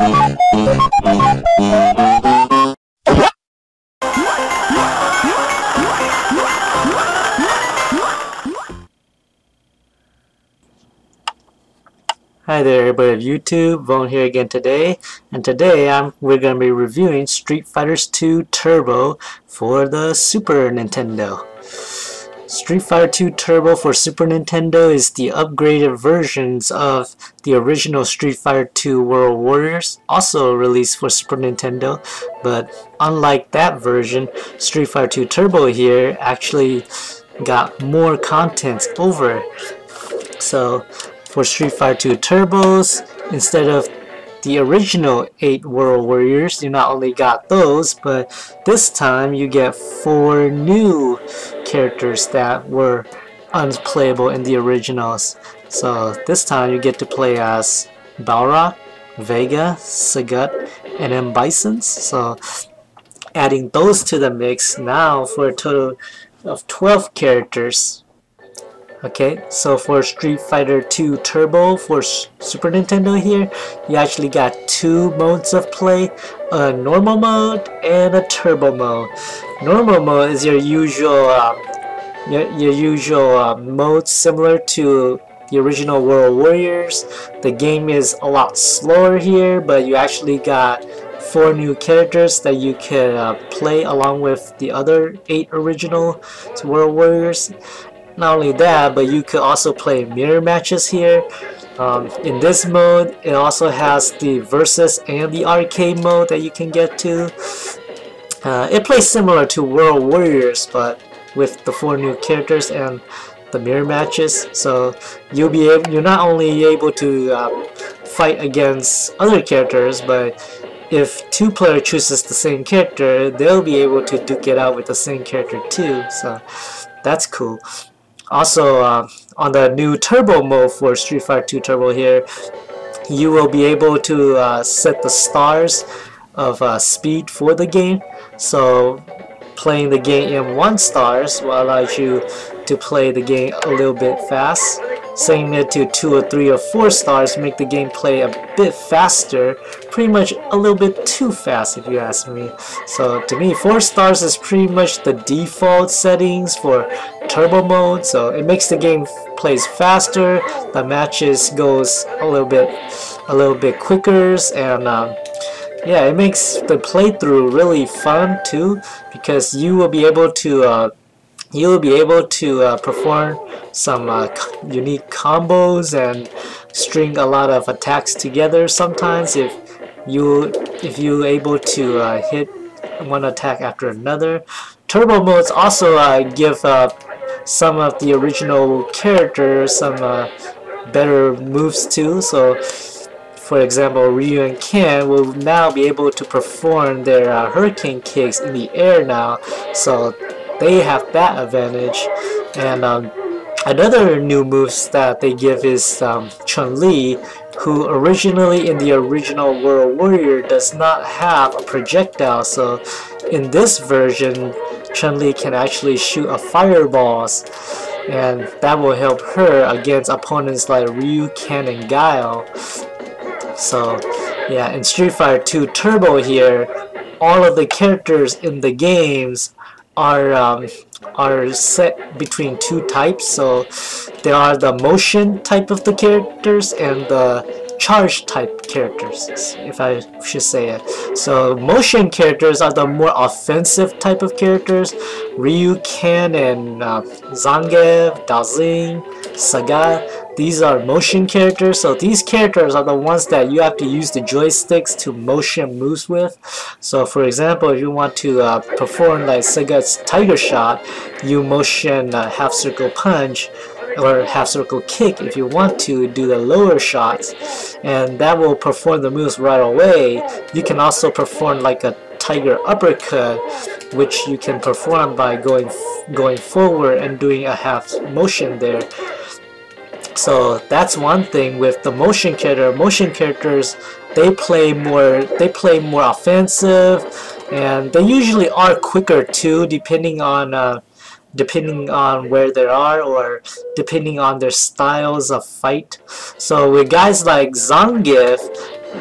Hi there everybody of YouTube, Voan here again today, and today we're going to be reviewing Street Fighter 2 Turbo for the Super Nintendo. Street Fighter 2 Turbo for Super Nintendo is the upgraded versions of the original Street Fighter 2 World Warriors, also released for Super Nintendo, but unlike that version, Street Fighter 2 Turbo here actually got more content over. So for Street Fighter 2 Turbos, instead of the original 8 World Warriors, you not only got those, but this time you get 4 new characters that were unplayable in the originals. So this time you get to play as Balrog, Vega, Sagat, and M. Bisons. So adding those to the mix now for a total of 12 characters. Okay, so for Street Fighter 2 Turbo for Super Nintendo here, you actually got 2 modes of play, a normal mode and a turbo mode. Normal mode is your usual mode similar to the original World Warriors. The game is a lot slower here, but you actually got 4 new characters that you can play along with the other 8 original World Warriors. Not only that, but you could also play mirror matches here. In this mode, it also has the versus and the arcade mode that you can get to. It plays similar to World Warriors, but with the 4 new characters and the mirror matches. So you're not only able to fight against other characters, but if 2 players chooses the same character, they'll be able to duke it out with the same character too. So that's cool. Also, on the new turbo mode for Street Fighter 2 Turbo here, you will be able to set the stars of speed for the game. So playing the game in 1 stars will allow you to play the game a little bit fast. Setting it to 2 or 3 or 4 stars make the game play a bit faster, pretty much a little bit too fast if you ask me. So to me, 4 stars is pretty much the default settings for turbo mode, so it makes the game plays faster, the matches goes a little bit quicker, and yeah, it makes the playthrough really fun too, because you will be able to perform some unique combos and string a lot of attacks together. Sometimes if you able to hit one attack after another. Turbo modes also give some of the original characters some better moves too. So for example, Ryu and Ken will now be able to perform their hurricane kicks in the air now, so they have that advantage. And another new moves that they give is Chun-Li, who originally in the original World Warrior does not have a projectile. So in this version, Chun-Li can actually shoot a fireballs, and that will help her against opponents like Ryu, Ken, and Guile. So yeah, in Street Fighter 2 Turbo here, all of the characters in the games are set between 2 types. So there are the motion type of the characters and the charge type characters, if I should say it. So motion characters are the more offensive type of characters. Ryu, Ken, and Zangief, Daozing, Sagat, these are motion characters. So these characters are the ones that you have to use the joysticks to motion moves with. So for example, if you want to perform like Sagat's Tiger Shot, you motion half circle punch or half circle kick if you want to do the lower shots, and that will perform the moves right away. You can also perform like a tiger uppercut, which you can perform by going forward and doing a half motion there. So that's one thing with the motion character. Motion characters, they play more offensive, and they usually are quicker too, depending on where they are or depending on their styles of fight. So with guys like Zangief,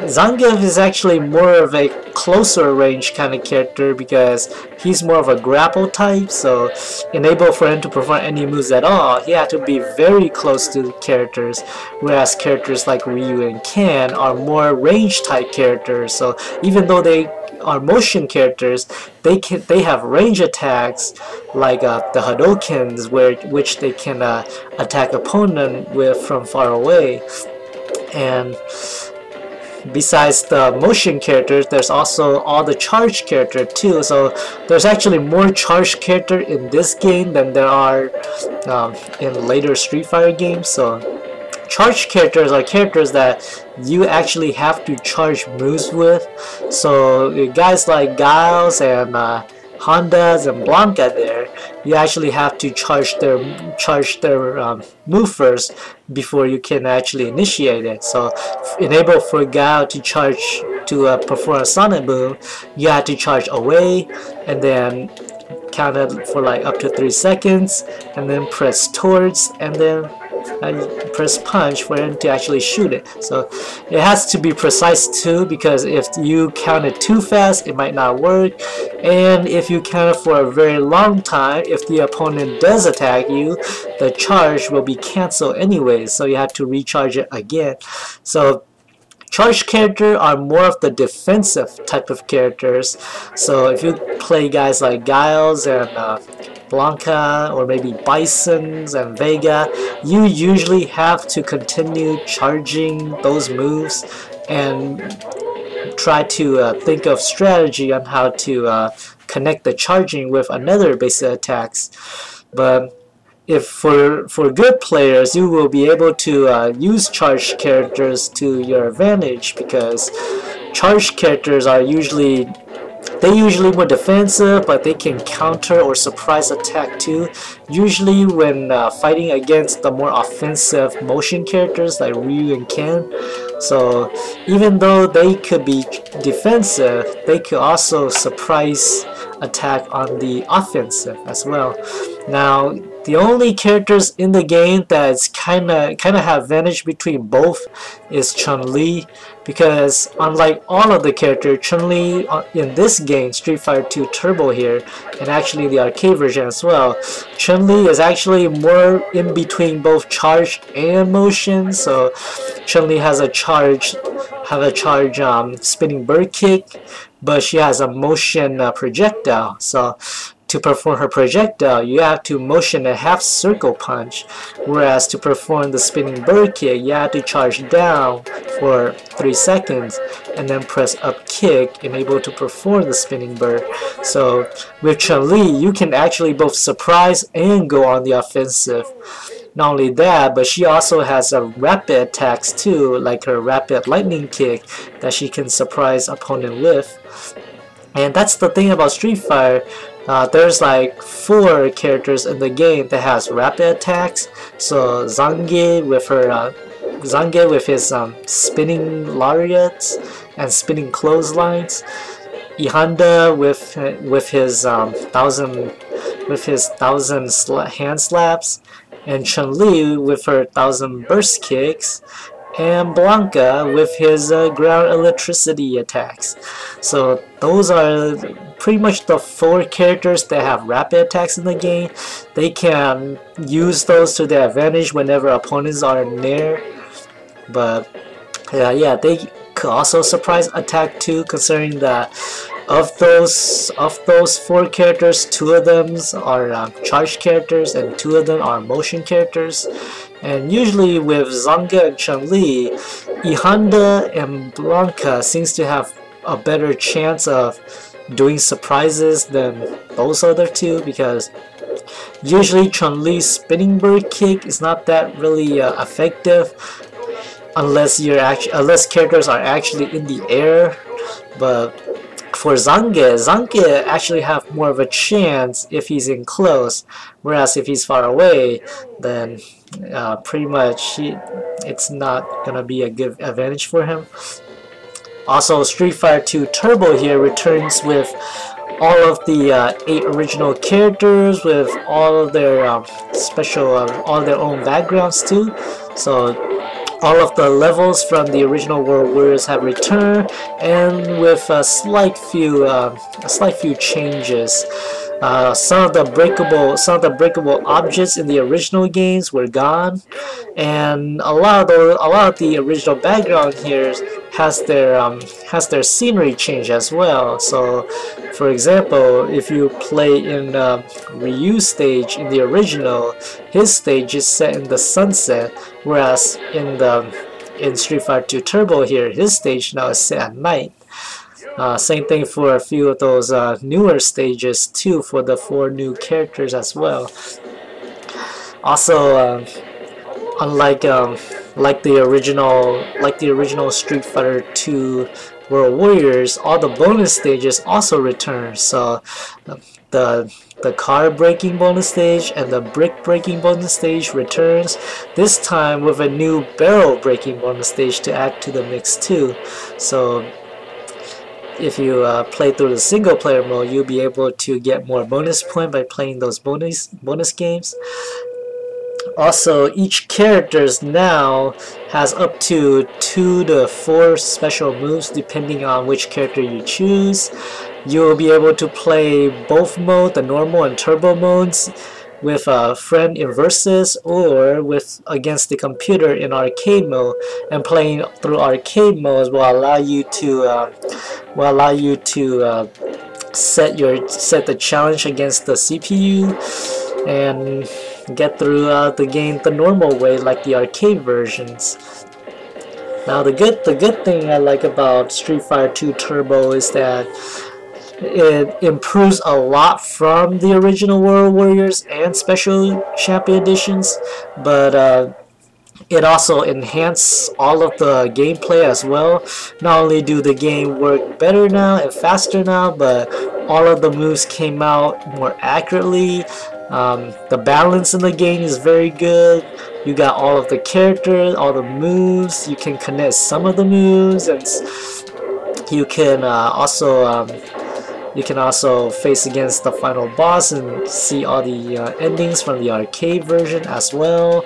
Zangief is actually more of a closer range kind of character because he's more of a grapple type, so enable for him to perform any moves at all, he had to be very close to the characters, whereas characters like Ryu and Ken are more range type characters, so even though they are motion characters, they have range attacks like the Hadokens, which they can attack opponent with from far away. And besides the motion characters, there's also all the charge character too. So there's actually more charge character in this game than there are in later Street Fighter games. So charge characters are characters that you actually have to charge moves with. So guys like Giles and Hondas and Blanca there, you actually have to charge their move first before you can actually initiate it. So enable for Guile to charge to perform a sonic boom, you have to charge away and then count it for like up to 3 seconds and then press towards and then press punch for him to actually shoot it. So it has to be precise too, because if you count it too fast it might not work, and if you count it for a very long time, if the opponent does attack you, the charge will be cancelled anyways, so you have to recharge it again. So charge characters are more of the defensive type of characters. So if you play guys like Giles and Blanca or maybe Bisons and Vega, you usually have to continue charging those moves and try to think of strategy on how to connect the charging with another basic attacks. But if for good players, you will be able to use charged characters to your advantage, because charged characters are usually more defensive, but they can counter or surprise attack too. Usually when fighting against the more offensive motion characters like Ryu and Ken. So even though they could be defensive, they could also surprise attack on the offensive as well. Now the only characters in the game that's kinda have advantage between both is Chun-Li, because unlike all of the characters, Chun-Li in this game, Street Fighter 2 Turbo here, and actually the arcade version as well, Chun-Li is actually more in between both charge and motion. So Chun-Li has a charge spinning bird kick, but she has a motion projectile. So to perform her projectile, you have to motion a half circle punch, whereas to perform the spinning bird kick, you have to charge down for 3 seconds and then press up kick and able to perform the spinning bird. So with Chun-Li, you can actually both surprise and go on the offensive. Not only that, but she also has a rapid attacks too, like her rapid lightning kick that she can surprise opponent with. And that's the thing about Street Fighter. There's like 4 characters in the game that has rapid attacks. So Zangief with his spinning lariats and spinning clotheslines, Ihanda with his thousand hand slaps, and Chun-Li with her 1000 burst kicks, and Blanca with his ground electricity attacks. So those are pretty much the 4 characters that have rapid attacks in the game. They can use those to their advantage whenever opponents are near. But yeah, they could also surprise attack too, considering that of those 4 characters, 2 of them are charged characters and 2 of them are motion characters. And usually with Zangief and Chun-Li, Ihanda and Blanca seems to have a better chance of doing surprises than those other 2, because usually Chun-Li's spinning bird kick is not that really effective unless characters are actually in the air. But for Zangief actually have more of a chance if he's in close, whereas if he's far away, then pretty much it's not gonna be a good advantage for him. Also, Street Fighter 2 Turbo here returns with all of the 8 original characters with all of their special, all their own backgrounds too. So All of the levels from the original World Warriors have returned, and with a slight few changes. Some of the breakable objects in the original games were gone, and a lot of the original background here has their scenery change as well. So, for example, if you play in Ryu's stage in the original, his stage is set in the sunset, whereas in Street Fighter 2 Turbo here, his stage now is set at night. Same thing for a few of those newer stages too, for the 4 new characters as well. Also, unlike like the original Street Fighter 2 World Warriors, all the bonus stages also return. So the car breaking bonus stage and the brick breaking bonus stage returns, this time with a new barrel breaking bonus stage to add to the mix too. So if you play through the single player mode, you'll be able to get more bonus point by playing those bonus games. Also, each character now has up to 2 to 4 special moves depending on which character you choose. You'll be able to play both modes, the normal and turbo modes, with a friend in versus or with against the computer in arcade mode. And playing through arcade modes will allow you to set the challenge against the CPU and get through the game the normal way, like the arcade versions. Now the good thing I like about Street Fighter 2 Turbo is that it improves a lot from the original World Warriors and Special Champion editions, but it also enhances all of the gameplay as well. Not only do the game work better now and faster now, but all of the moves came out more accurately. The balance in the game is very good. You got all of the characters, all the moves. You can connect some of the moves, and you can also face against the final boss and see all the endings from the arcade version as well.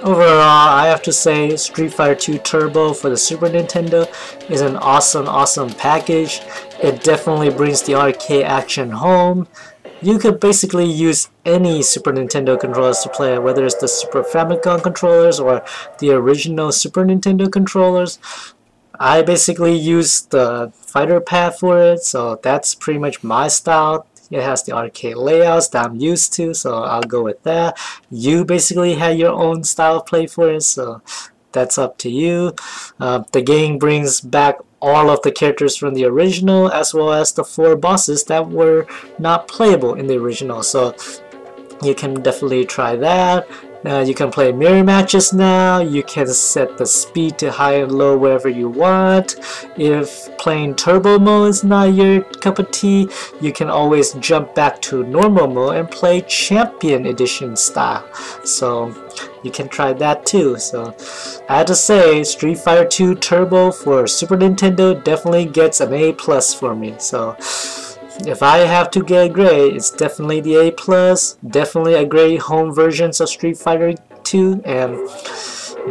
Overall, I have to say Street Fighter 2 Turbo for the Super Nintendo is an awesome package. It definitely brings the arcade action home. You could basically use any Super Nintendo controllers to play it, whether it's the Super Famicom controllers or the original Super Nintendo controllers. I basically use the fighter pad for it, so that's pretty much my style. It has the arcade layouts that I'm used to, so I'll go with that. You basically have your own style of play for it, so that's up to you. The game brings back all of the characters from the original, as well as the 4 bosses that were not playable in the original, so you can definitely try that. You can play mirror matches now. You can set the speed to high and low wherever you want. If playing turbo mode is not your cup of tea, you can always jump back to normal mode and play champion edition style. So you can try that too. So I have to say Street Fighter 2 Turbo for Super Nintendo definitely gets an A+ for me. So if I have to get a grade, it's definitely the A+, definitely a great home versions of Street Fighter 2, and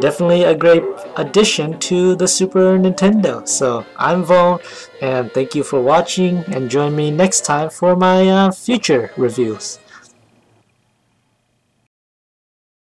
definitely a great addition to the Super Nintendo. So I'm Voan, and thank you for watching, and join me next time for my future reviews.